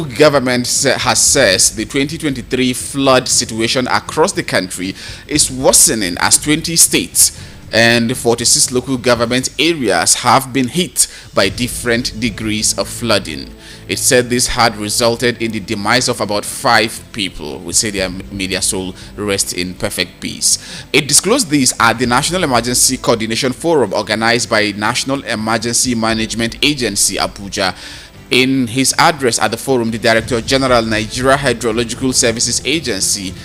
Government has says the 2023 flood situation across the country is worsening as 20 states and 46 local government areas have been hit by different degrees of flooding. It said this had resulted in the demise of about 5 people. We say their media soul rest in perfect peace. It disclosed this at the National Emergency Coordination Forum organized by National Emergency Management Agency, Abuja. In his address at the forum, the Director General, Nigeria Hydrological Services Agency,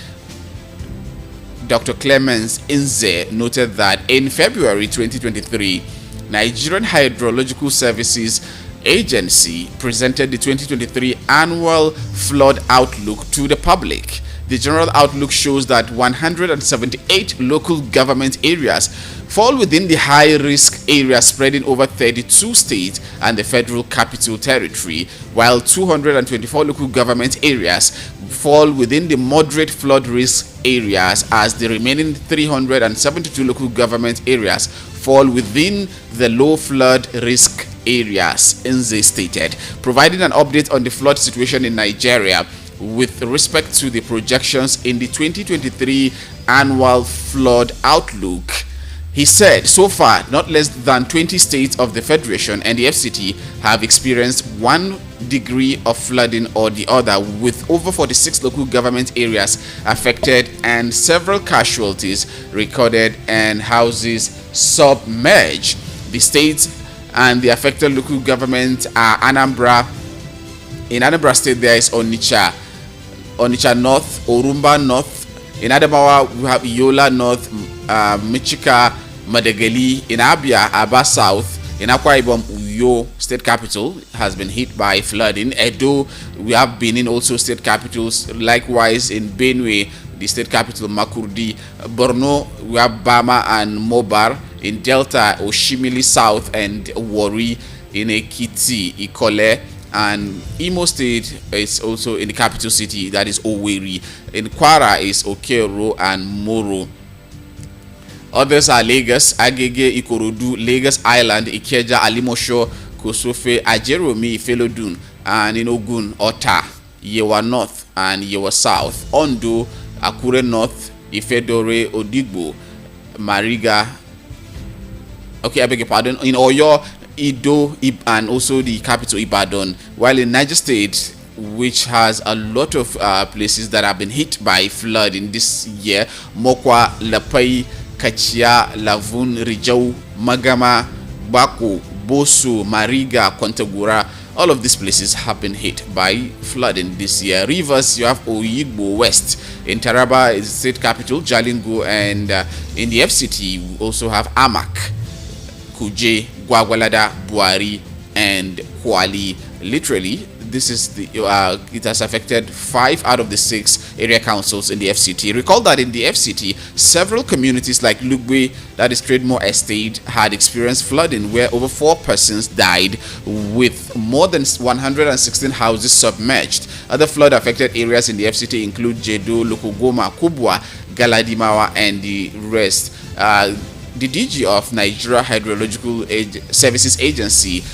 Dr. Clemens Inze, noted that in February 2023, Nigerian Hydrological Services Agency presented the 2023 annual flood outlook to the public. The general outlook shows that 178 local government areas fall within the high-risk area spreading over 32 states and the Federal Capital Territory, while 224 local government areas fall within the moderate flood risk areas, as the remaining 372 local government areas fall within the low flood risk areas, Nze stated, providing an update on the flood situation in Nigeria with respect to the projections in the 2023 annual flood outlook. He said, so far, not less than 20 states of the Federation and the FCT have experienced 1 degree of flooding or the other, with over 46 local government areas affected and several casualties recorded and houses submerged. The states and the affected local governments are Anambra. In Anambra State, there is Onitsha North, Orumba North. In Adamawa, we have Yola North, Michika, Madagali. In Abia, Aba South. In Akwa Ibom, Uyo state capital has been hit by flooding. Edo, we have Benin, also state capitals. Likewise, in Benue, the state capital Makurdi. Borno, we have Bama and Mobar. In Delta, Oshimili South and Warri. In Ekiti, Ikole. And Imo State is also in the capital city, that is Owerri. In Kwara is Okero and Moro. Others are Lagos, Agege, Ikorodu, Lagos Island, Ikeja, Alimosho, Kosofe, Ajeromi, Ifelodun, and in Ogun, Ota, Yewa North and Yewa South, Ondo, Akure North, Ifedore, Odigbo, Mariga. Okay, I beg your pardon. In Oyo, Ido, and also the capital Ibadan. While in Niger State, which has a lot of places that have been hit by flood in this year, Mokwa, Lapai, Kachia, Lavun, Rijau, Magama, Bako, Boso, Mariga, Kontagura, all of these places have been hit by flooding this year. Rivers, you have Oyigbo West. In Taraba is the state capital, Jalingo, and in the FCT, we also have Amak, Kuje, Gwagwalada, Buari, and Kwali. Literally, this is the it has affected 5 out of the 6 area councils in the FCT. Recall that in the FCT, several communities like Lugbe, that is Trademore Estate, had experienced flooding where over 4 persons died, with more than 116 houses submerged. Other flood affected areas in the FCT include Jedo, Lokogoma, Kubwa, Galadimawa, and the rest. The DG of Nigeria Hydrological Services Agency,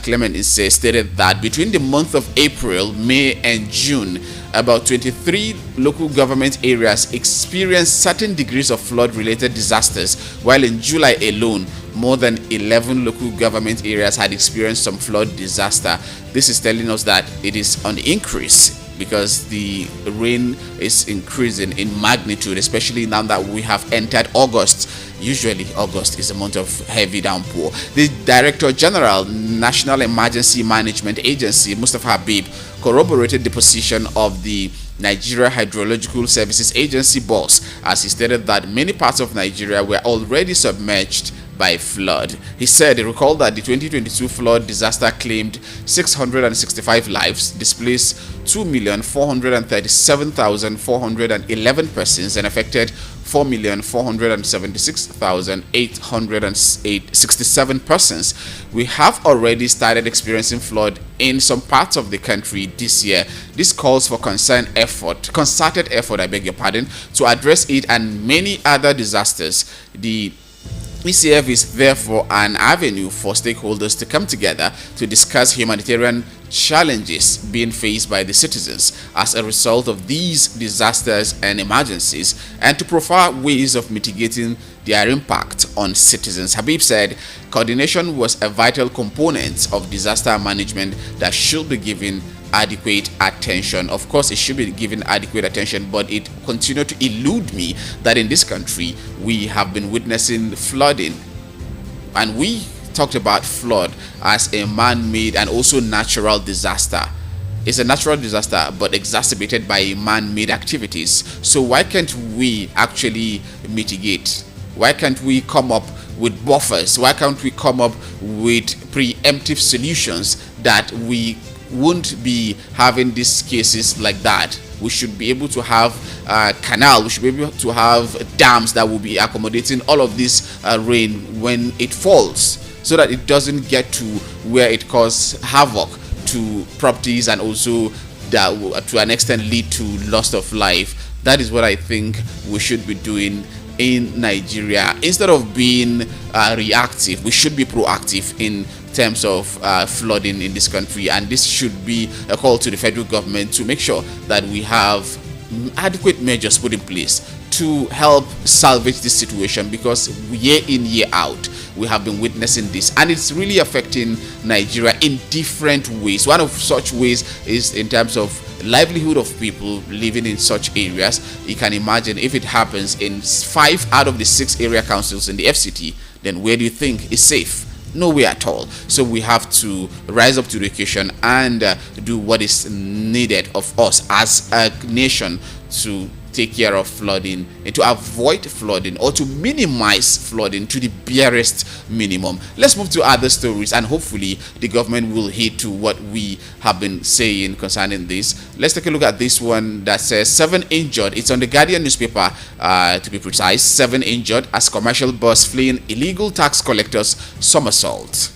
Clement Isse, stated that between the month of April, May, and June, about 23 local government areas experienced certain degrees of flood-related disasters, while in July alone, more than 11 local government areas had experienced some flood disaster. This is telling us that it is on the increase, because the rain is increasing in magnitude, especially now that we have entered August. Usually August is a month of heavy downpour. The Director General, National Emergency Management Agency, Mustafa Habib, corroborated the position of the Nigeria Hydrological Services Agency boss, as he stated that many parts of Nigeria were already submerged by flood. He said, recall that the 2022 flood disaster claimed 665 lives, displaced 2,437,411 persons, and affected 4,476,867 persons. We have already started experiencing flood in some parts of the country this year. This calls for concerted effort, to address it and many other disasters. The ECF is therefore an avenue for stakeholders to come together to discuss humanitarian challenges being faced by the citizens as a result of these disasters and emergencies, and to profile ways of mitigating their impact on citizens. Habib said coordination was a vital component of disaster management that should be given adequate attention. Of course, it should be given adequate attention, but it continued to elude me that in this country we have been witnessing flooding, and we talked about flood as a man-made and also natural disaster. It's a natural disaster but exacerbated by man-made activities. So why can't we actually mitigate? Why can't we come up with buffers? Why can't we come up with preemptive solutions that we won't be having these cases like that? We should be able to have a canal, we should be able to have dams that will be accommodating all of this rain when it falls, so that it doesn't get to where it causes havoc to properties and also that will, to an extent, lead to loss of life. That is what I think we should be doing in Nigeria. Instead of being reactive, we should be proactive in terms of flooding in this country, and this should be a call to the federal government to make sure that we have adequate measures put in place to help salvage this situation, because year in, year out we have been witnessing this, and it's really affecting Nigeria in different ways. One of such ways is in terms of livelihood of people living in such areas. You can imagine if it happens in 5 out of the 6 area councils in the FCT, then where do you think is safe? Nowhere at all. So we have to rise up to the occasion and do what is needed of us as a nation to take care of flooding and to avoid flooding, or to minimize flooding to the barest minimum. Let's move to other stories, and hopefully the government will heed to what we have been saying concerning this. Let's take a look at this one that says 7 injured. It's on the Guardian newspaper, to be precise. 7 injured as commercial bus fleeing illegal tax collectors somersault.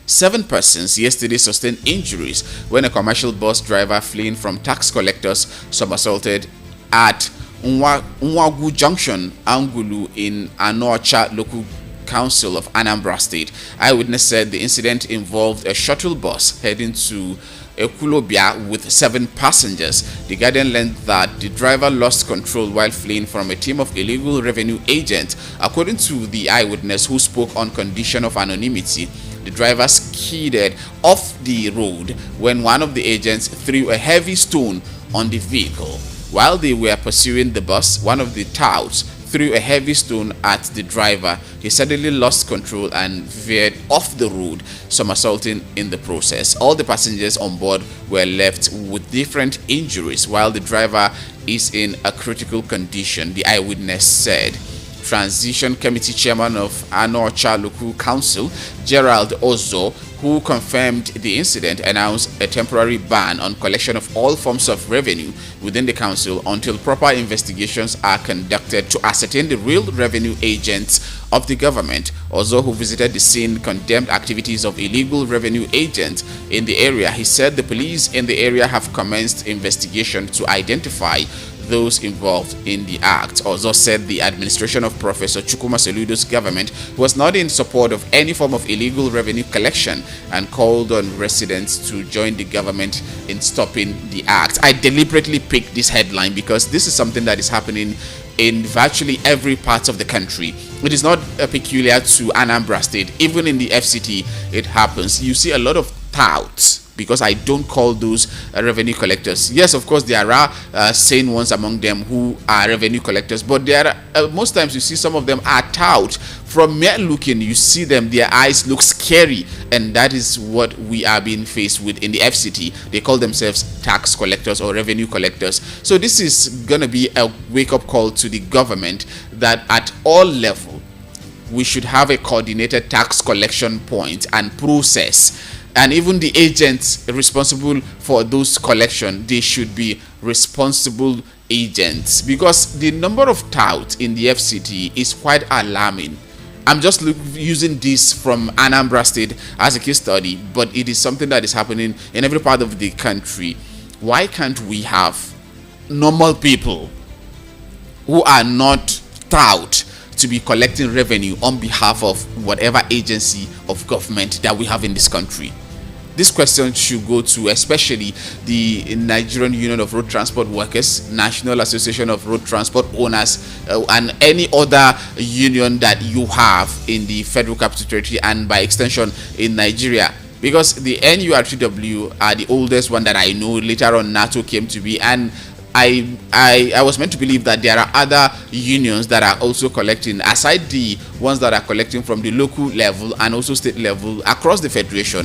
7 persons yesterday sustained injuries when a commercial bus driver fleeing from tax collectors somersaulted at Nwagu Junction, Angulu in Anocha local council of Anambra State. Eyewitness said the incident involved a shuttle bus heading to Ekulobia with 7 passengers. The Guardian learned that the driver lost control while fleeing from a team of illegal revenue agents. According to the eyewitness, who spoke on condition of anonymity, the driver skidded off the road when one of the agents threw a heavy stone on the vehicle. While they were pursuing the bus, one of the touts threw a heavy stone at the driver. He suddenly lost control and veered off the road, somersaulting in the process. All the passengers on board were left with different injuries, while the driver is in a critical condition, the eyewitness said. Transition Committee Chairman of Anocha Local Council, Gerald Ozo, who confirmed the incident, announced a temporary ban on collection of all forms of revenue within the council until proper investigations are conducted to ascertain the real revenue agents of the government. Ozo, who visited the scene, condemned activities of illegal revenue agents in the area. He said the police in the area have commenced investigation to identify those involved in the act. Also said the administration of Professor Chukwuma Soludo's government was not in support of any form of illegal revenue collection and called on residents to join the government in stopping the act. I deliberately picked this headline because this is something that is happening in virtually every part of the country. It is not peculiar to Anambra State. Even in the FCT, it happens. You see a lot of touts, because I don't call those revenue collectors. Yes, of course, there are sane ones among them who are revenue collectors, but there are, most times you see some of them are tout. From mere looking, you see them, their eyes look scary, and that is what we are being faced with in the FCT. They call themselves tax collectors or revenue collectors. So this is going to be a wake-up call to the government that at all levels, we should have a coordinated tax collection point and process. And even the agents responsible for those collection, they should be responsible agents, because the number of touts in the FCT is quite alarming. I'm just using this from Anambra State as a case study, but it is something that is happening in every part of the country. Why can't we have normal people who are not tout to be collecting revenue on behalf of whatever agency of government that we have in this country? This question should go to especially the Nigerian Union of Road Transport Workers, National Association of Road Transport Owners, and any other union that you have in the Federal Capital Territory and by extension in Nigeria. Because the NURTW are the oldest one that I know. Later on, NATO came to be, and I was meant to believe that there are other unions that are also collecting, aside the ones that are collecting from the local level and also state level across the federation.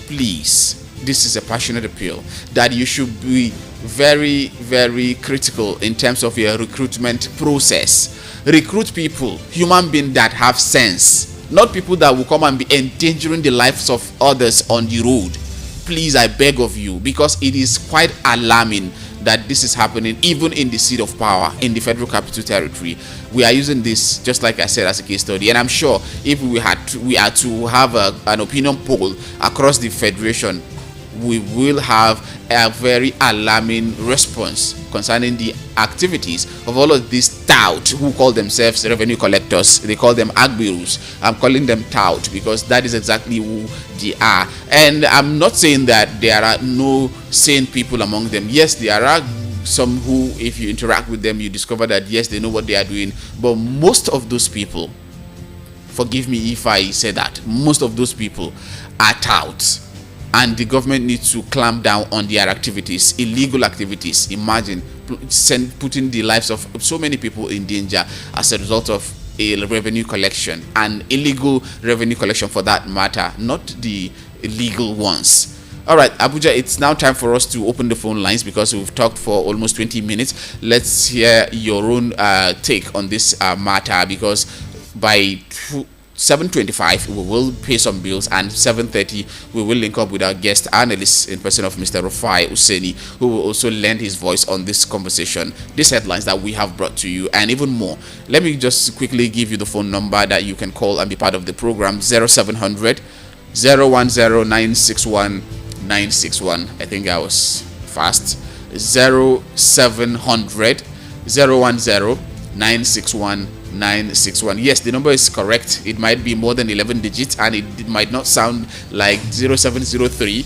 Please, this is a passionate appeal that you should be very, very critical in terms of your recruitment process. Recruit people, human beings that have sense, not people that will come and be endangering the lives of others on the road. Please, I beg of you, because it is quite alarming that this is happening even in the seat of power in the Federal Capital Territory. We are using this, just like I said, as a case study, and I'm sure if we are to have an opinion poll across the federation, we will have a very alarming response concerning the activities of all of these tout who call themselves revenue collectors. They call them agbirus. I'm calling them tout because that is exactly who they are. And I'm not saying that there are no sane people among them. Yes, there are some who, if you interact with them, you discover that yes, they know what they are doing. But most of those people, forgive me if I say that, most of those people are touts. And the government needs to clamp down on their activities, illegal activities. Imagine putting the lives of so many people in danger as a result of a revenue collection, and illegal revenue collection for that matter, not the illegal ones. All right, Abuja, it's now time for us to open the phone lines because we've talked for almost 20 minutes. Let's hear your own take on this matter, because by 7:25 we will pay some bills, and 7:30 we will link up with our guest analyst in person of Mr. Rufai Oseni, who will also lend his voice on this conversation, these headlines that we have brought to you, and even more. Let me just quickly give you the phone number that you can call and be part of the program: 0700 010 961 961. I think I was fast. 0700 010 961 961. Yes, the number is correct. It might be more than 11 digits, and it might not sound like 0703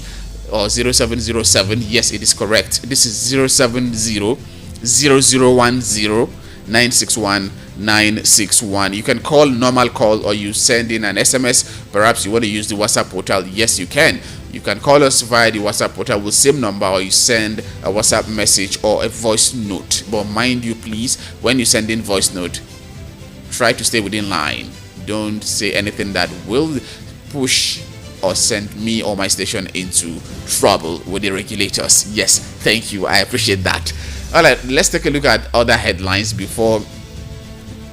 or 0707. Yes, it is correct. This is 070 0010 961 961. You can call normal call, or you send in an SMS. Perhaps you want to use the WhatsApp portal. Yes, you can. You can call us via the WhatsApp portal with same number, or you send a WhatsApp message or a voice note. But mind you, please, when you send in voice note, try to stay within line. Don't say anything that will push or send me or my station into trouble with the regulators. Yes, thank you. I appreciate that. All right, let's take a look at other headlines before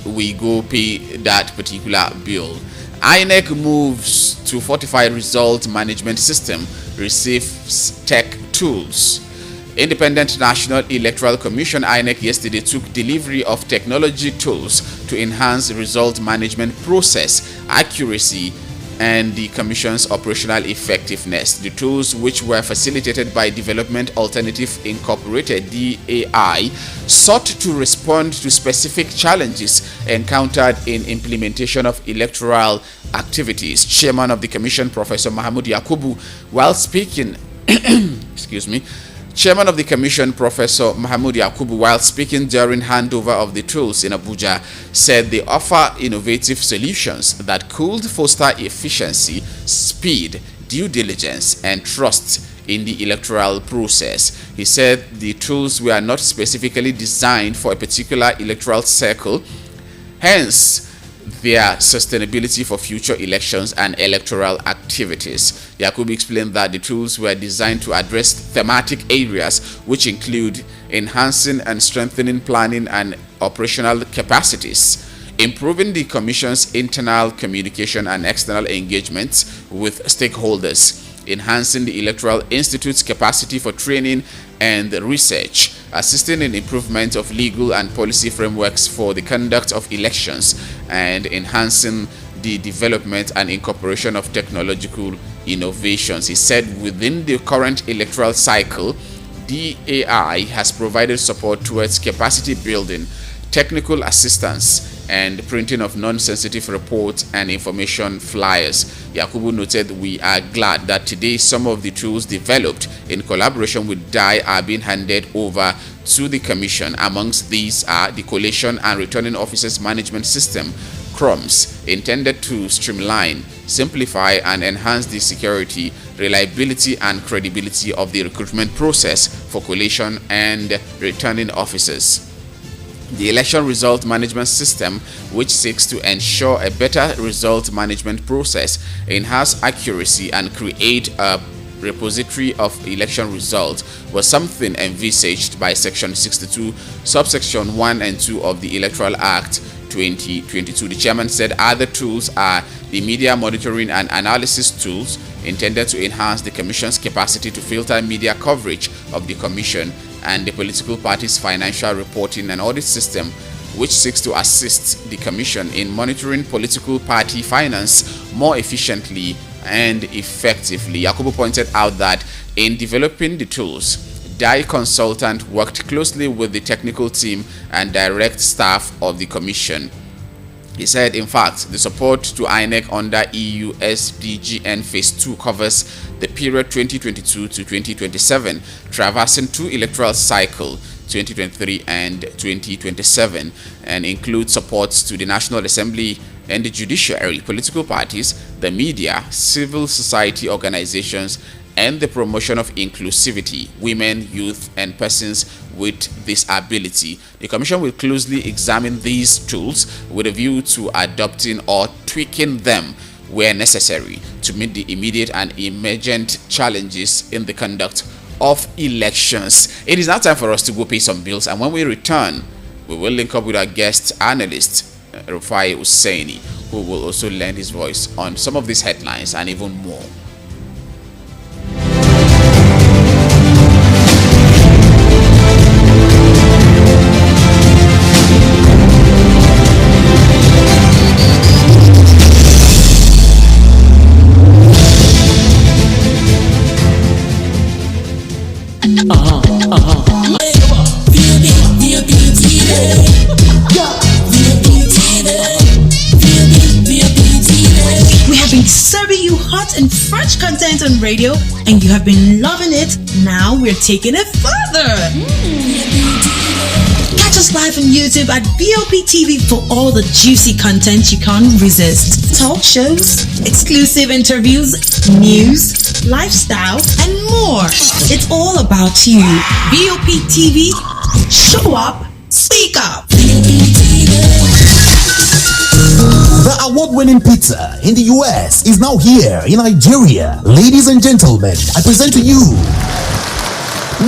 we go pay that particular bill. INEC moves to fortify result management system, receives tech tools. Independent National Electoral Commission INEC yesterday took delivery of technology tools to enhance result management process accuracy and the Commission's operational effectiveness. The tools, which were facilitated by Development Alternative Incorporated (DAI), sought to respond to specific challenges encountered in implementation of electoral activities. Chairman of the Commission, Professor Mahmoud Yakubu, while speaking, excuse me. Chairman of the Commission, Professor Mahmoud Yakubu, while speaking during handover of the tools in Abuja, said they offer innovative solutions that could foster efficiency, speed, due diligence, and trust in the electoral process. He said the tools were not specifically designed for a particular electoral cycle, hence their sustainability for future elections and electoral activities. Yakubu explained that the tools were designed to address thematic areas which include enhancing and strengthening planning and operational capacities, improving the Commission's internal communication and external engagements with stakeholders, enhancing the Electoral Institute's capacity for training and research, assisting in improvement of legal and policy frameworks for the conduct of elections, and enhancing the development and incorporation of technological innovations. He said within the current electoral cycle, DAI has provided support towards capacity building, technical assistance, and printing of non-sensitive reports and information flyers. Yakubu noted, "We are glad that today some of the tools developed in collaboration with DAI are being handed over to the Commission. Amongst these are the Collation and Returning Officers Management System, CROMS, intended to streamline, simplify, and enhance the security, reliability, and credibility of the recruitment process for collation and returning officers. The Election Result Management System, which seeks to ensure a better result management process, enhance accuracy, and create a repository of election results, was something envisaged by Section 62, Subsection 1 and 2 of the Electoral Act 2022. The chairman said other tools are the media monitoring and analysis tools intended to enhance the Commission's capacity to filter media coverage of the Commission, and the political parties' financial reporting and audit system, which seeks to assist the Commission in monitoring political party finance more efficiently and effectively. Yakubu pointed out that in developing the tools, DAI consultant worked closely with the technical team and direct staff of the Commission. He said, in fact, the support to INEC under EU SDGN Phase 2 covers the period 2022 to 2027, traversing two electoral cycles, 2023 and 2027, and includes supports to the National Assembly and the judiciary, political parties, the media, civil society organizations, and the promotion of inclusivity, women, youth, and persons with disability. The Commission will closely examine these tools with a view to adopting or tweaking them where necessary to meet the immediate and emergent challenges in the conduct of elections. It is now time for us to go pay some bills, and when we return, we will link up with our guest analyst, Rufai Oseni, who will also lend his voice on some of these headlines and even more. Serving you hot and fresh content on radio, and you have been loving it. Now we're taking it further. Catch us live on YouTube at BOP TV for all the juicy content you can't resist. Talk shows, exclusive interviews, news, lifestyle, and more. It's all about you. BOP TV, show up, speak up. The award-winning pizza in the US is now here in Nigeria. Ladies and gentlemen, I present to you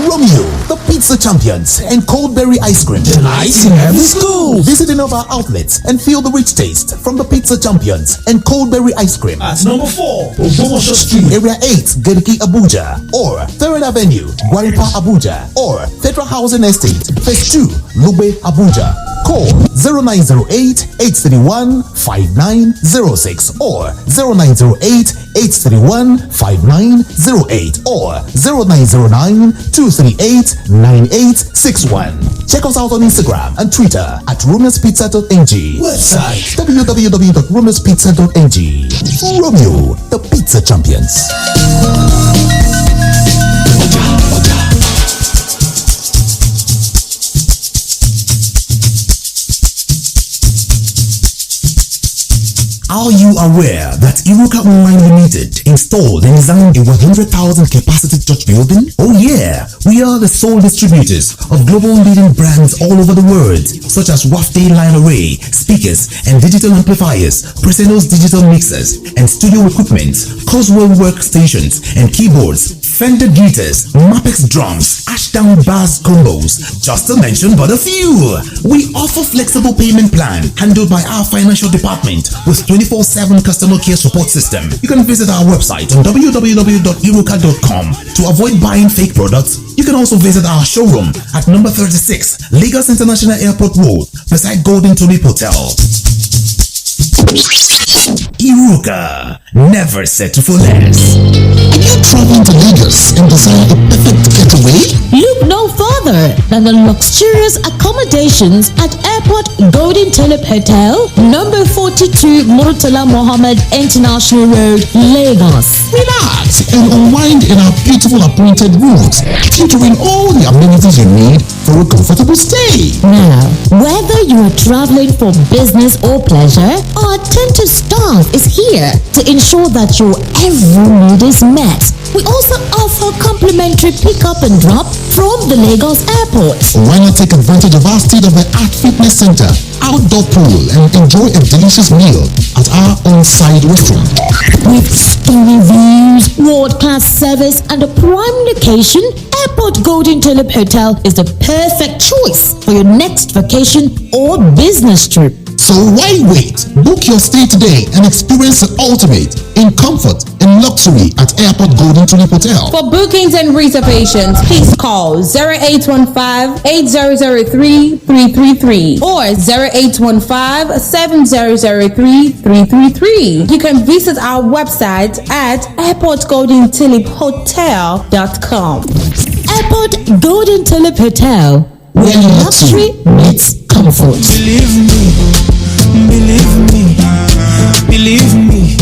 Romeo, the pizza champions, and cold berry ice cream. Delight in every school. Visit any of our outlets and feel the rich taste from the pizza champions and cold berry ice cream. At number 4, Obomosho Street, Area 8, Geriki, Abuja, or 3rd Avenue, Gwaripa, Abuja, or Federal Housing Estate, Phase 2, Lube, Abuja. Call 0908-831-5906 or 0908-831-5908 or 0909-238-9861. Check us out on Instagram and Twitter at romeospizza.ng. website www.romeospizza.ng. Romeo, the pizza champions. Are you aware that Iruka Online Limited installed and designed a 100,000 capacity church building? Oh yeah, we are the sole distributors of global leading brands all over the world, such as Wafday Line Array, speakers and digital amplifiers, Preseno's digital mixers and studio equipment, Coswell workstations and keyboards, Fender guitars, Mapex drums, Ashdown bass combos, just to mention but a few. We offer flexible payment plan handled by our financial department with 24/7 customer care support system. You can visit our website on www.iruka.com to avoid buying fake products. You can also visit our showroom at number 36 Lagos International Airport Road beside Golden Tulip Hotel. Iruka, never settle for less. Are you traveling to Lagos and desire a perfect getaway? Look no further. other than the luxurious accommodations at Airport Golden Tulip Hotel, number 42 Murtala Mohammed International Road, Lagos. Relax and unwind in our beautiful appointed rooms, featuring all the amenities you need for a comfortable stay. Now, whether you are traveling for business or pleasure, our attentive staff is here to ensure that your every need is met. We also offer complimentary pick-up and drop from the Lagos airport. Why not take advantage of our state-of-the-art fitness center, outdoor pool, and enjoy a delicious meal at our on-site restaurant? With stunning views, world-class service, and a prime location, Airport Golden Tulip Hotel is the perfect choice for your next vacation or business trip. So why wait? Book your stay today and experience the ultimate in comfort and luxury at Airport Golden Tulip Hotel. For bookings and reservations, please call 0815-8003-333 or 0815-7003-333. You can visit our website at airportgoldentuliphotel.com. Airport Golden Tulip Hotel, where luxury meets comfort. Believe me, believe me, believe me.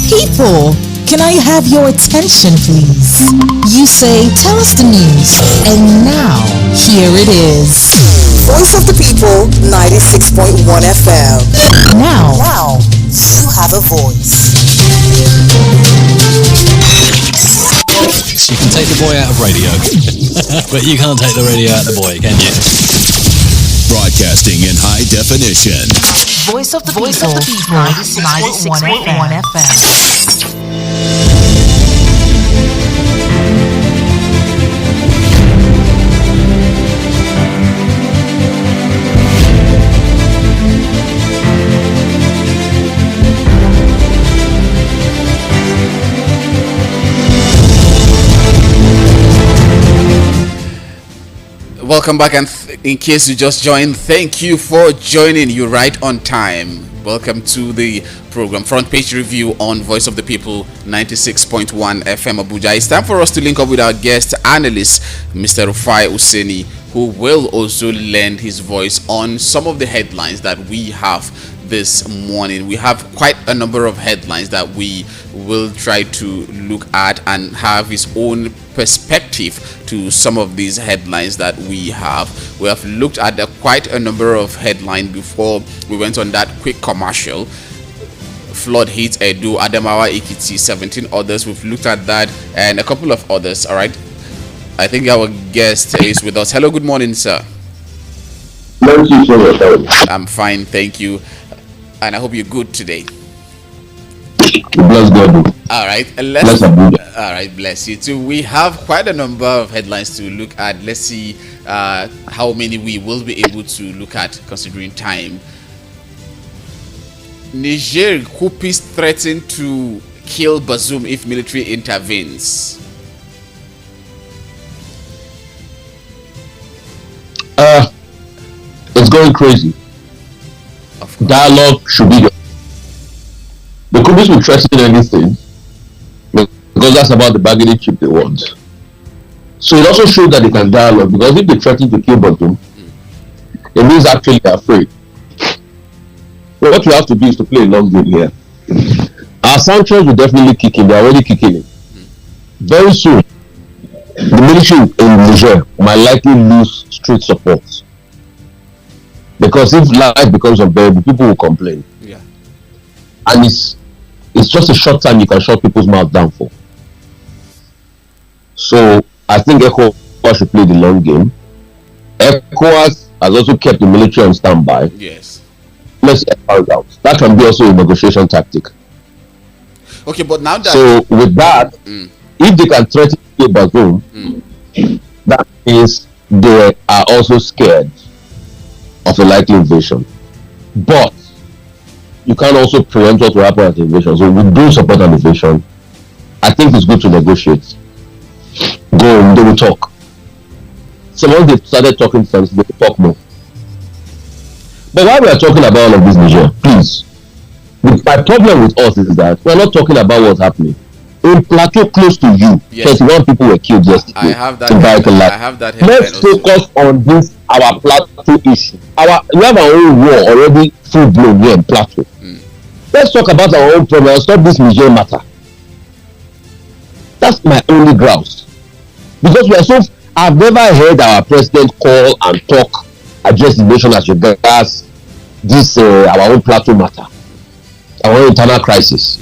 People, can I have your attention, please? You say, tell us the news, and now, here it is. Voice of the People, 96.1 FM. Now, you have a voice. You can take the boy out of radio, but you can't take the radio out of the boy, can you? Broadcasting in high definition. Voice of the People, 96.1 FM. Welcome back, and in case you just joined, thank you for joining. You right on time. Welcome to the program Front Page Review on Voice of the People 96.1 FM Abuja. It's time for us to link up with our guest analyst, Mr. Rufai Oseni, who will also lend his voice on some of the headlines that we have this morning. We have quite a number of headlines that we will try to look at and have his own perspective to some of these headlines that we have. We have looked at quite a number of headlines before we went on that quick commercial. Flood hits Edo, Adamawa, Ekiti, 17 others. We've looked at that and a couple of others. All right, I think our guest is with us. Hello, good morning, sir. Thank you so much. I'm fine, thank you, and I hope you're good today. Bless God. All right, bless you too. We have quite a number of headlines to look at. Let's see how many we will be able to look at considering time. Niger coupists threaten to kill Bazoum if military intervenes. It's going crazy. Dialogue should be the coupists will threaten anything because that's about the bargaining chip they want. So it also shows that they can dialogue, because if they threaten to kill Bazoum, it means actually they're afraid. So what we have to do is to play a long game here. Our sanctions will definitely kick in. They're already kicking in. Very soon, the military in Niger might likely lose street support. Because if life becomes unbearable, people will complain. Yeah. And it's just a short time you can shut people's mouth down for. So I think ECOWAS should play the long game. ECOWAS has also kept the military on standby. Yes. Let's find out. That can be also a negotiation tactic. Okay, but now that so with that, if they can threaten to kill Bazoum, that means they are also scared of a likely invasion. But you can also preempt what will happen at the invasion. So we do support an invasion. I think it's good to negotiate. Go, they will talk. So once they've started talking sense, they will talk more. But while we are talking about all of this, Niger, please, my problem with us is that we're not talking about what's happening In Plateau, close to you, yes. 31 people were killed yesterday. I have that. I have that. Let's focus on this, our Plateau issue. We have our own war already full blown here in Plateau. Let's talk about our own problem. Stop this Niger matter. That's my only grouse. Because we are so. I've never heard our president call and talk, address the nation as regards this our own Plateau matter, our own internal crisis.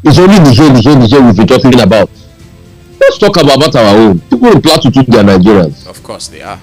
It's only Niger we've been talking about. Let's talk about our own. People in Plateau too, they are Nigerians. Of course they are.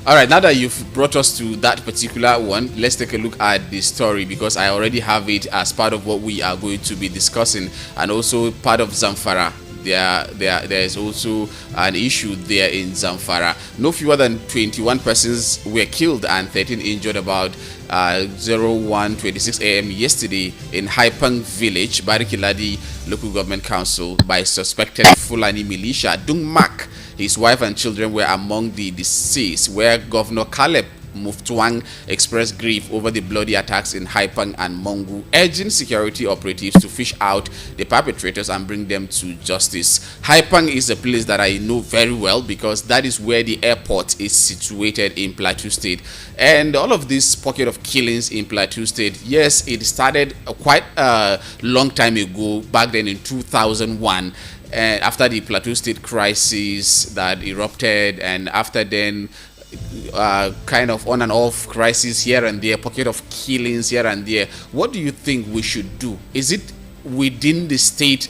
All right, now that you've brought us to that particular one, let's take a look at the story, because I already have it as part of what we are going to be discussing, and also part of Zamfara. There is also an issue there in Zamfara. No fewer than 21 persons were killed and 13 injured about 01:26 a.m. yesterday in Haipang village, Barikiladi local government council, by suspected Fulani militia. Dungmak, his wife and children were among the deceased, where Governor Caleb Muftuang expressed grief over the bloody attacks in Haipang and Mongu, urging security operatives to fish out the perpetrators and bring them to justice. Haipang is a place that I know very well, because that is where the airport is situated in Plateau State. And all of this pocket of killings in Plateau State, yes, it started quite a long time ago, back then in 2001. After the Plateau State crisis that erupted, and after then kind of on and off crisis here and there, pocket of killings here and there. What do you think we should do? Is it within the state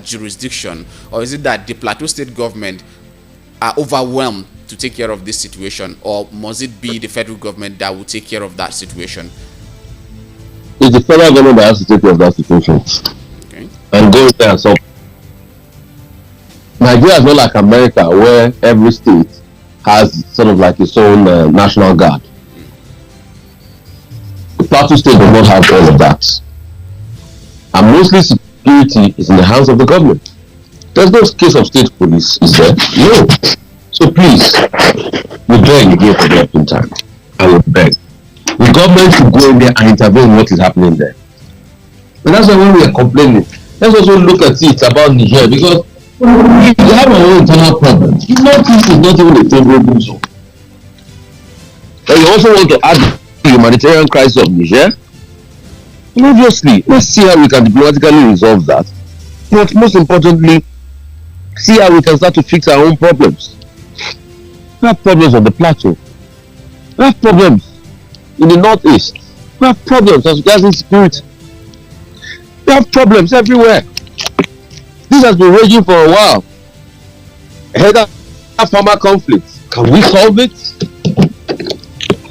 jurisdiction, or is it that the Plateau State government are overwhelmed to take care of this situation, or must it be the federal government that will take care of that situation? It's the federal government that has to take care of that situation. Okay. And go there and solve. Nigeria is not like America, where every state has sort of like its own national guard. The Plateau State does not have all of that, and mostly security is in the hands of the government. There's no case of state police, is there? No. So please, we beg again for the open time. I would beg the government to go in there and intervene in what is happening there. And that's why when we are complaining, let's also look at it about Niger, because we have our own internal problems. Northeast is not even a favorable zone. But you also want to add the humanitarian crisis of Niger. And obviously, let's see how we can diplomatically resolve that. But most importantly, see how we can start to fix our own problems. We have problems on the plateau. We have problems in the northeast. We have problems as regards insecurity. We have problems everywhere. This has been raging for a while. Farmer conflict. Can we solve it?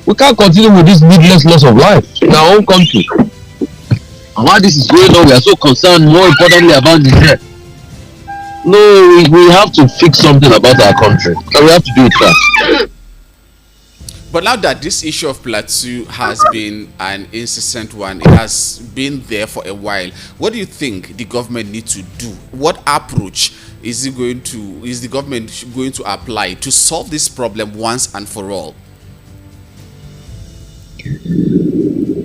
We can't continue with this needless loss of life in our own country. And while this is going on, we are so concerned, more importantly, about Niger. No, we have to fix something about our country. And we have to do it fast. But now that this issue of Plateau has been an incessant one, it has been there for a while, what do you think the government needs to do? What approach is the government going to apply to solve this problem once and for all?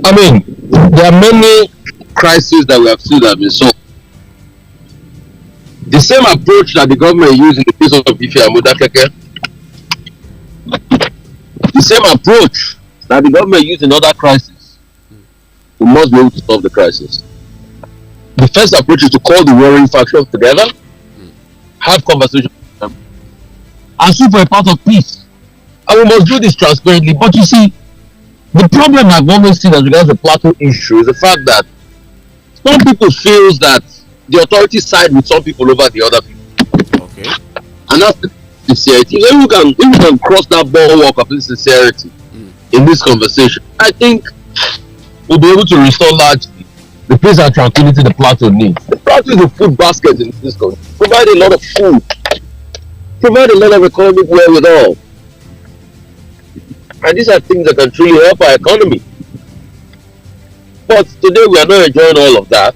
I mean, there are many crises that we have seen that have been solved. The same approach that the government used in the case of Ife and Modakeke, the same approach that the government used in other crises, we must be able to solve the crisis. The first approach is to call the warring factions together, have conversations with them, and sue for a path of peace. And we must do this transparently. But you see, the problem I've always seen as regards the Plateau issue is the fact that some people feel that the authorities side with some people over the other people. Okay. And that's the sincerity. If we can cross that bulwark of sincerity in this conversation, I think we'll be able to restore largely the peace and tranquility the Plateau needs. The Plateau is a food basket in this country. Provide a lot of food. Provide a lot of economic wherewithal. And these are things that can truly help our economy. But today we are not enjoying all of that.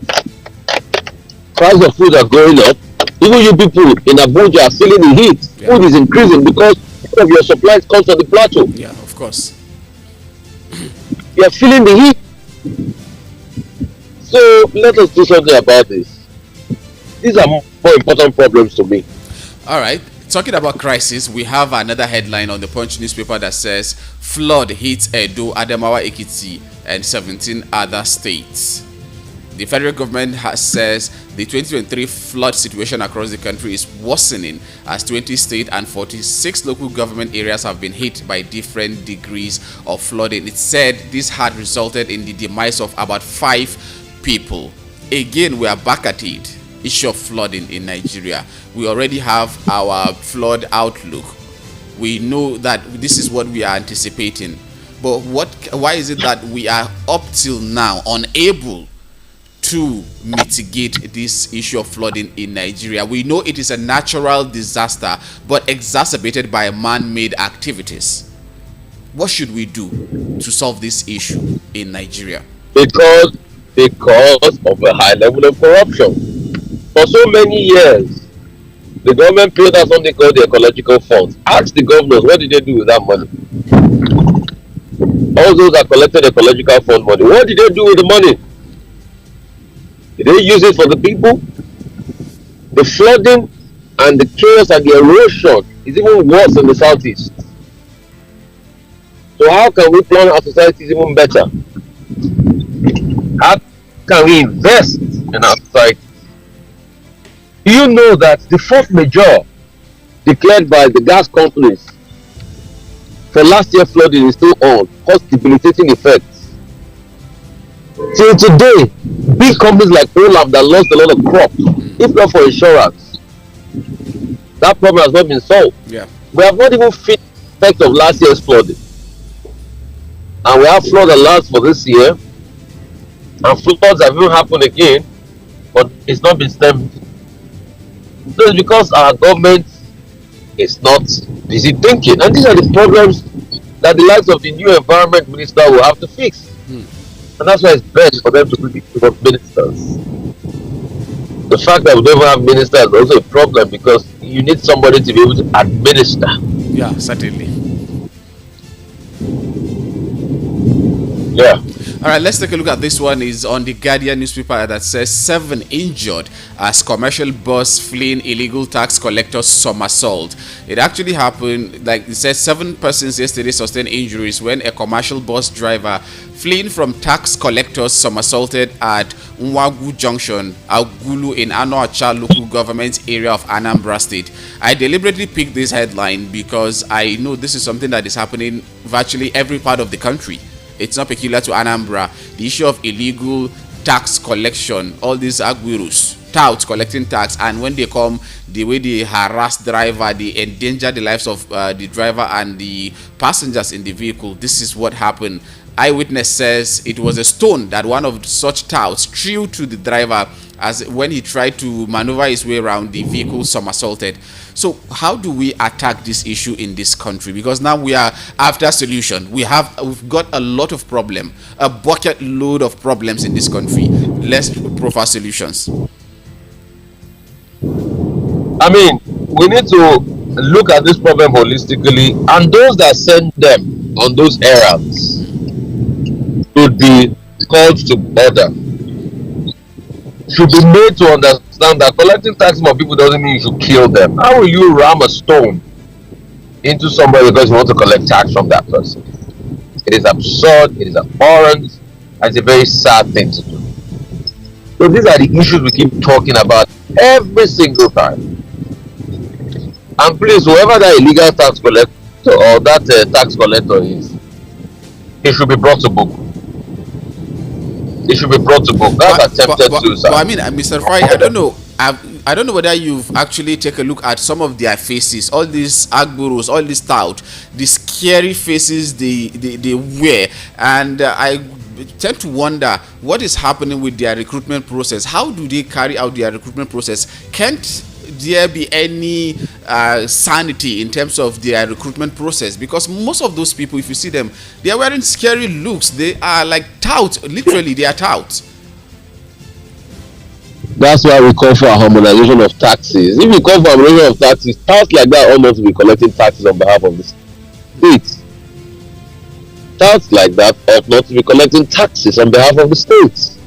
Prices of food are going up. Even you people in Abuja are feeling the heat. Yeah. Food is increasing because of your supplies comes from the plateau. Yeah, of course. You are feeling the heat. So let us do something about this. These are more important problems to me. All right. Talking about crisis, we have another headline on the Punch newspaper that says flood hits Edo, Adamawa, Ekiti, and 17 other states. The federal government says the 2023 flood situation across the country is worsening as 20 state and 46 local government areas have been hit by different degrees of flooding. It said this had resulted in the demise of about 5 people. Again, we are back at it. Issue of flooding in Nigeria. We already have our flood outlook. We know that this is what we are anticipating. But why is it that we are up till now unable to mitigate this issue of flooding in Nigeria? We know it is a natural disaster, but exacerbated by man-made activities. What should we do to solve this issue in Nigeria? Because of a high level of corruption. For so many years, the government paid us something called the ecological funds. Ask the governors, what did they do with that money? All those that collected ecological fund money, what did they do with the money? Did they use it for the people? The flooding and the chaos and the erosion is even worse in the southeast. So how can we plan our societies even better? How can we invest in our society? Do you know that the force majeure declared by the gas companies for last year flooding is still on, caused debilitating effects? Till today, big companies like Olaf that lost a lot of crops, if not for insurance, that problem has not been solved. Yeah. We have not even felt the effect of last year's flooding. And we have flood alerts for this year, and floods have even happened again, but it's not been stemmed. So it's because our government is not busy thinking. And these are the problems that the likes of the new environment minister will have to fix. And that's why it's best for them to be ministers. The fact that we don't have ministers is also a problem because you need somebody to be able to administer. Yeah, certainly. Yeah. All right, let's take a look at this one. Is on the Guardian newspaper that says 7 injured as commercial bus fleeing illegal tax collectors somersault. It actually happened, like it says, 7 persons yesterday sustained injuries when a commercial bus driver fleeing from tax collectors somersaulted at Nwagu Junction, Agulu in Anoacha local government area of Anambra State. I deliberately picked this headline because I know this is something that is happening virtually every part of the country. It's not peculiar to Anambra. The issue of illegal tax collection, all these aguirus, touts collecting tax, and when they come, the way they harass driver, they endanger the lives of the driver and the passengers in the vehicle. This is what happened. Eyewitness says it was a stone that one of such touts threw to the driver as when he tried to maneuver his way around the vehicle somersaulted. So how do we attack this issue in this country? Because now we are after solution. We've got a lot of problem, a bucket load of problems in this country. Let's profile solutions. I mean, we need to look at this problem holistically, and those that send them on those errands should be called to order. Should be made to understand that collecting tax from people doesn't mean you should kill them. How will you ram a stone into somebody because you want to collect tax from that person? It is absurd, it is abhorrent, and it's a very sad thing to do. So these are the issues we keep talking about every single time. And please, whoever that illegal tax collector or that tax collector is, he should be brought to book. It should be brought to book. That's attempted suicide. I mean, Mr. Rufai, I don't know. I don't know whether you've actually taken a look at some of their faces. All these agburos, all these tout, the scary faces they wear, and I tend to wonder what is happening with their recruitment process. How do they carry out their recruitment process? Can't there be any sanity in terms of their recruitment process? Because most of those people, if you see them, they are wearing scary looks. They are like touts. Literally, they are touts. That's why we call for a harmonization of taxes. If you call for a harmonization of taxes, touts like that ought not to be collecting taxes on behalf of the states. Touts like that ought not to be collecting taxes on behalf of the states.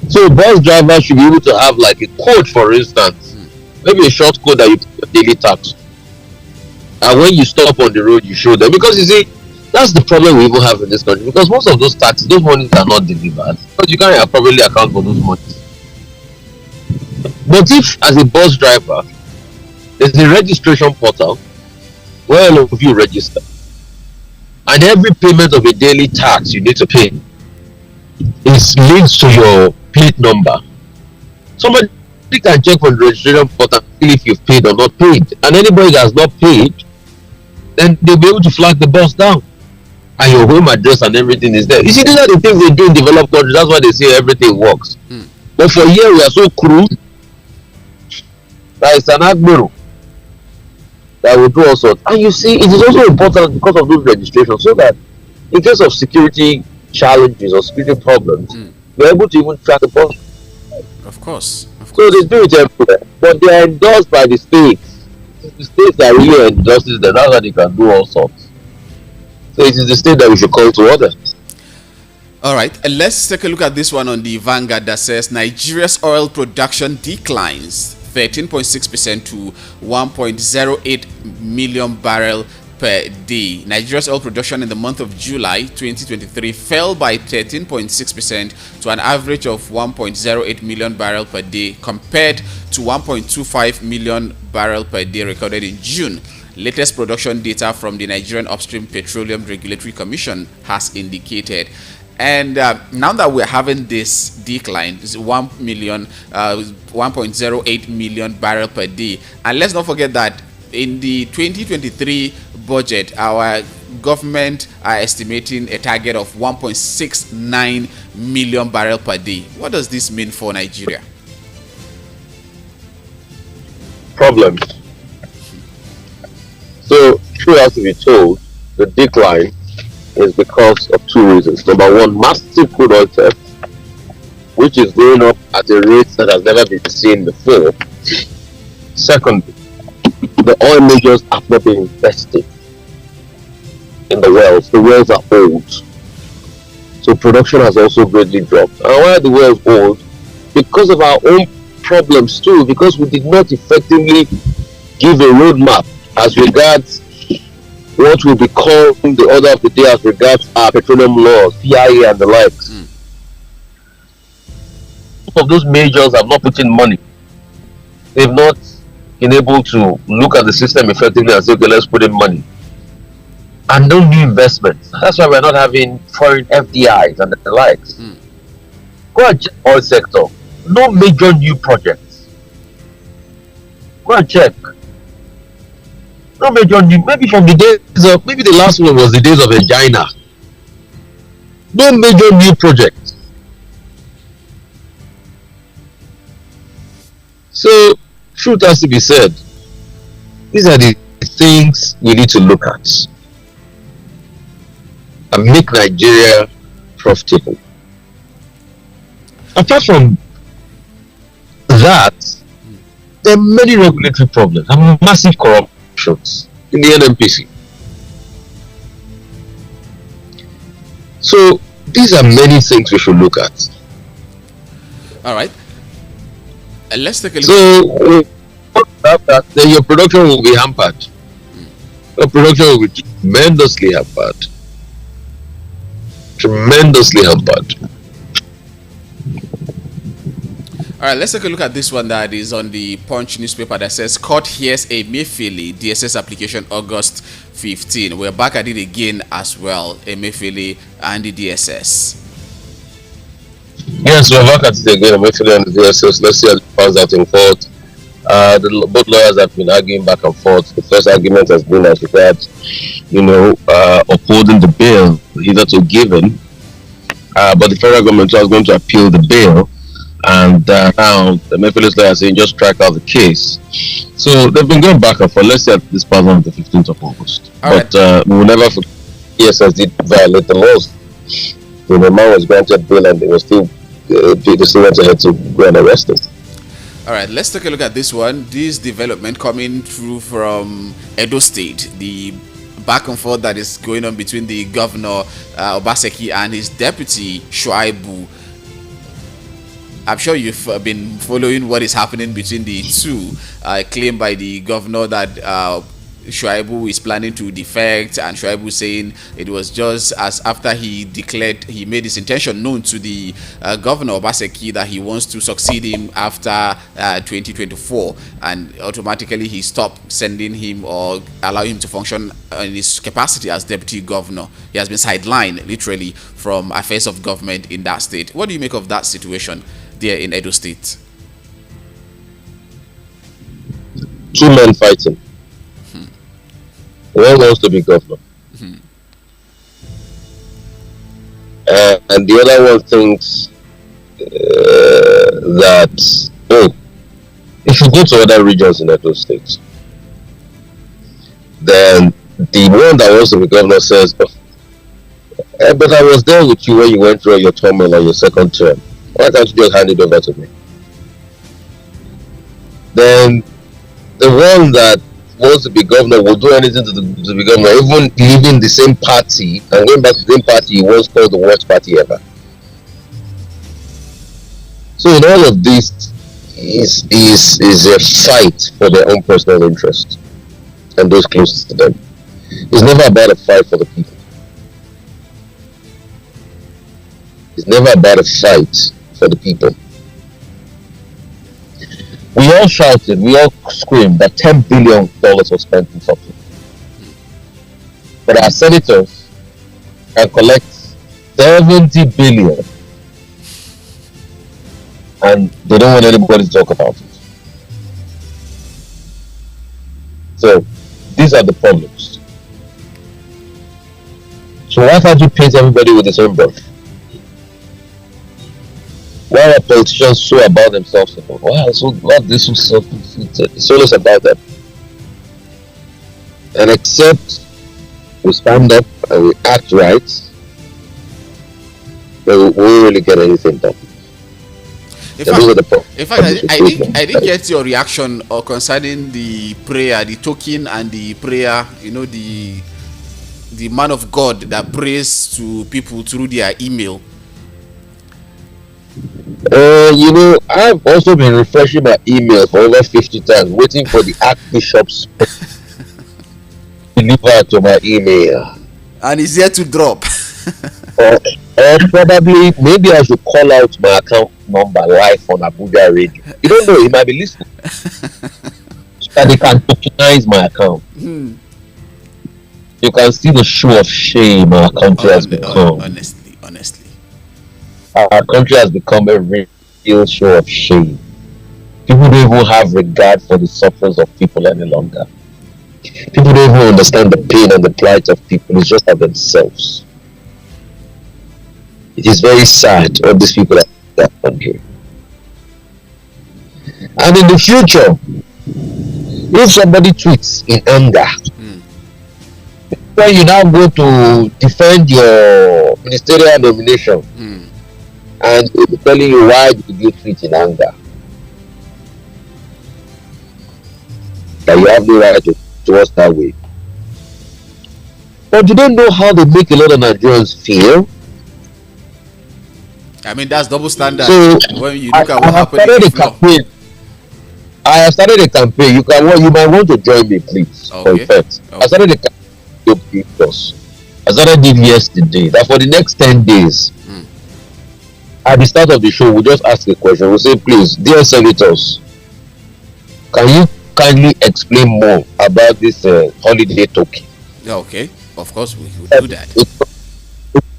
So bus drivers should be able to have like a code, for instance, maybe a short code that you put your daily tax. And when you stop on the road, you show them. Because you see, that's the problem we even have in this country. Because most of those taxes, those monies are not delivered. Because you can't properly account for those monies. But if, as a bus driver, there's a registration portal where all of you register, and every payment of a daily tax you need to pay is linked to your plate number. Somebody can check from the registration portal if you've paid or not paid, and anybody that has not paid, then they'll be able to flag the bus down, and your home address and everything is there. You see, these are the things they do in developed countries. That's why they say everything works. But for here, we are so crude that it's an admiral that will do all sorts. And you see, it is also important because of those registrations, so that in case of security challenges or security problems, we're able to even track the bus. Of course. So they do it everywhere, but they are endorsed by the states. The states that really endorse them, that's how they can do all sorts. So it is the state that we should call to order. All right, let's take a look at this one on the Vanguard that says Nigeria's oil production declines 13.6% to 1.08 million barrel per day. Nigeria's oil production in the month of July 2023 fell by 13.6% to an average of 1.08 million barrel per day compared to 1.25 million barrel per day recorded in June. Latest production data from the Nigerian Upstream Petroleum Regulatory Commission has indicated. And now that we're having this decline, this 1.08 million barrel per day, and let's not forget that in the 2023 budget, our government are estimating a target of 1.69 million barrel per day. What does this mean for Nigeria? Problems. So, truth has to be told, the decline is because of two reasons. Number one, massive crude oil theft, which is going up at a rate that has never been seen before. Second, the oil majors have not been invested in the wells. The wells are old, so production has also greatly dropped. And why are the wells old? Because of our own problems too, because we did not effectively give a roadmap as regards what will become the order of the day as regards our petroleum laws, PIA and the likes. Some of those majors have not put in money. They've not been able to look at the system effectively and say, okay, let's put in money. And no new investments. That's why we're not having foreign FDIs and the likes. Go and check oil sector. No major new projects. Go and check. No major new, maybe from the days of, maybe the last one was the days of Egina. No major new project. So, truth has to be said. These are the things we need to look at and make Nigeria profitable. Apart from that, there are many regulatory problems and massive corruption in the NNPC. So these are many things we should look at. All right, let's take a look. So then your production will be hampered. Your production will be tremendously hampered. All right, let's take a look at this one that is on the Punch newspaper that says court hears Emefiele DSS application August 15. We're back at it again as well, Emefiele and the DSS. Yes, we're back at it again, Emefiele and the DSS. Let's see how it pans out in court. Both lawyers have been arguing back and forth. The first argument has been as regards, upholding the bail either to given, but the federal government was going to appeal the bail. And now the Emefiele's lawyer is saying just strike out the case. So they've been going back and forth. Let's see at this part on the 15th of August. But we will never forget ESS did violate the laws. The man was granted bail and they were still went ahead to go and arrest him. All right, let's take a look at this one. This development coming through from Edo State, the back and forth that is going on between the governor Obaseki and his deputy Shuaibu. I'm sure you've been following what is happening between the two. Claim by the governor that Shuaibu is planning to defect, and Shuaibu saying it was just as after he made his intention known to the governor Obaseki that he wants to succeed him after 2024, and automatically he stopped sending him or allow him to function in his capacity as deputy governor. He has been sidelined literally from affairs of government in that state. What do you make of that situation there in Edo State? Two men fighting. One wants to be governor, and the other one thinks that if you go to other regions in Edo State, then the one that wants to be governor says, but I was there with you when you went through your term and your second term. Why can't you just hand it over to me? Then the one that wants to be governor will do anything to be governor, even leaving the same party and going back to the same party he once called the worst party ever. So in all of this is a fight for their own personal interest and those closest to them. It's never about a fight for the people. It's never about a fight for the people. We all shouted, we all screamed that $10 billion was spent in something. But our senators can collect $70 billion and they don't want anybody to talk about it. So these are the problems. So why can't you paint everybody with the same brush? Why are politicians so about themselves? Wow, so what this was so it's always about them. And except we stand up and we act right, we won't really get anything done. In fact, I didn't get your reaction or concerning the prayer, the token and the prayer, the man of God that prays to people through their email. I've also been refreshing my email for over 50 times, waiting for the Archbishop's deliver to my email. And it's yet to drop. or probably, maybe I should call out my account number live on Abuja Radio. You don't know, he might be listening. So that they can tokenize my account. You can see the show of shame our country has become. Honestly. Our country has become a real show of shame. People don't even have regard for the sufferings of people any longer. People don't even understand the pain and the plight of people. It's just of themselves. It is very sad all these people are in that country. And in the future, if somebody tweets in anger, when you now go to defend your ministerial nomination, and they'll be telling you why did you tweet in anger, that you have no right to us that way. But you don't know how they make a lot of Nigerians feel. I mean, that's double standard. So when you look at what happened, I have started a campaign. You might want to join me, please. Okay. I started a campaign. I started it yesterday. That for the next 10 days, at the start of the show, we'll just ask a question. We'll say, please, dear senators, can you kindly explain more about this holiday token? Yeah, okay. Of course, we will do that.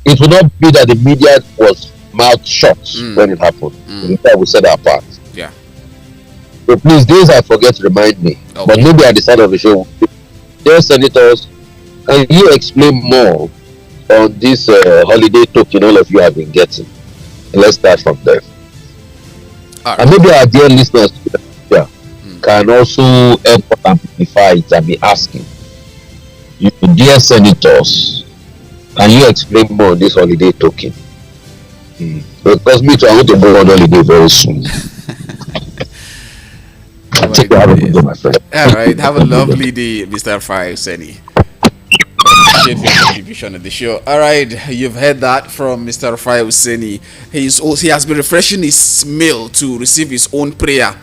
It will not be that the media was mouth shut when it happened. We said our part. Yeah. So please, days I forget to remind me. Okay. But maybe at the start of the show, dear senators, can you explain more on this holiday token all of you have been getting? Let's start from there. Right. And maybe our dear listeners can also help amplify it and be asking, you dear senators, can you explain more on this holiday token? Because me too, I want to go on holiday very soon. All right, have a lovely day, Mr. Rufai Oseni. appreciate your contribution on the show. All right, you've heard that from Mr. Rufai Oseni. He has been refreshing his mail to receive his own prayer.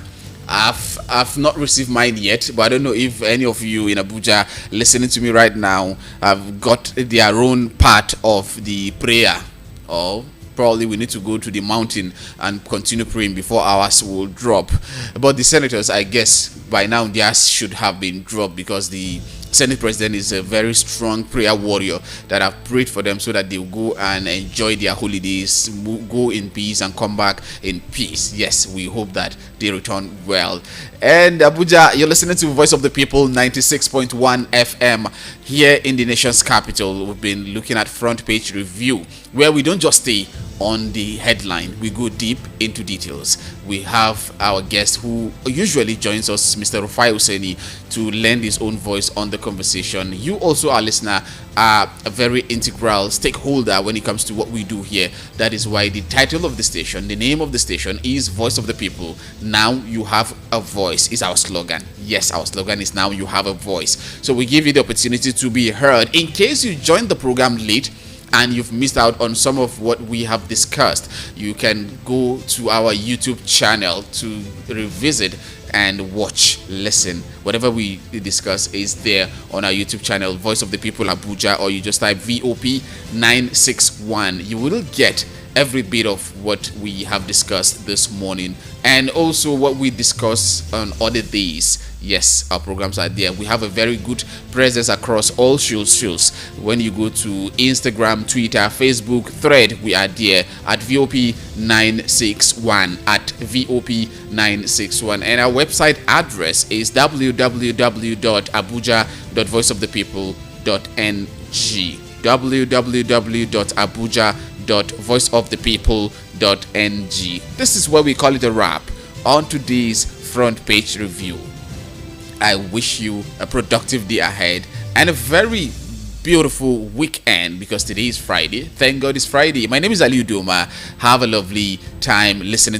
I've not received mine yet, but I don't know if any of you in Abuja listening to me right now have got their own part of the prayer, or probably we need to go to the mountain and continue praying before ours will drop. But the senators, I guess by now theirs should have been dropped, because the Senate President is a very strong prayer warrior that have prayed for them so that they'll go and enjoy their holidays, go in peace and come back in peace. Yes, we hope that they return well. And Abuja, you're listening to Voice of the People 96.1 FM here in the nation's capital. We've been looking at front page review, where we don't just stay on the headline, we go deep into details. We have our guest who usually joins us, Mr. Rufai Oseni, to lend his own voice on the conversation. You also, our listener, are a very integral stakeholder when it comes to what we do here. That is why the title of the station, the name of the station, is Voice of the People. Now you have a voice is our slogan. Yes, our slogan is now you have a voice. So we give you the opportunity to be heard. In case you joined the program late and you've missed out on some of what we have discussed, you can go to our YouTube channel to revisit and watch, listen. Whatever we discuss is there on our YouTube channel, Voice of the People Abuja, or you just type VOP 961. You will get every bit of what we have discussed this morning, and also what we discuss on other days. Yes, our programs are there. We have a very good presence across all shows. When you go to Instagram, Twitter, Facebook, Thread, we are there at VOP961, at VOP961. And our website address is www.abuja.voiceofthepeople.ng, www.abuja.voiceofthepeople.ng. This is where we call it a wrap on today's front page review. I wish you a productive day ahead and a very beautiful weekend, because today is Friday. Thank God it's Friday. My name is Ali Udoma. Have a lovely time listening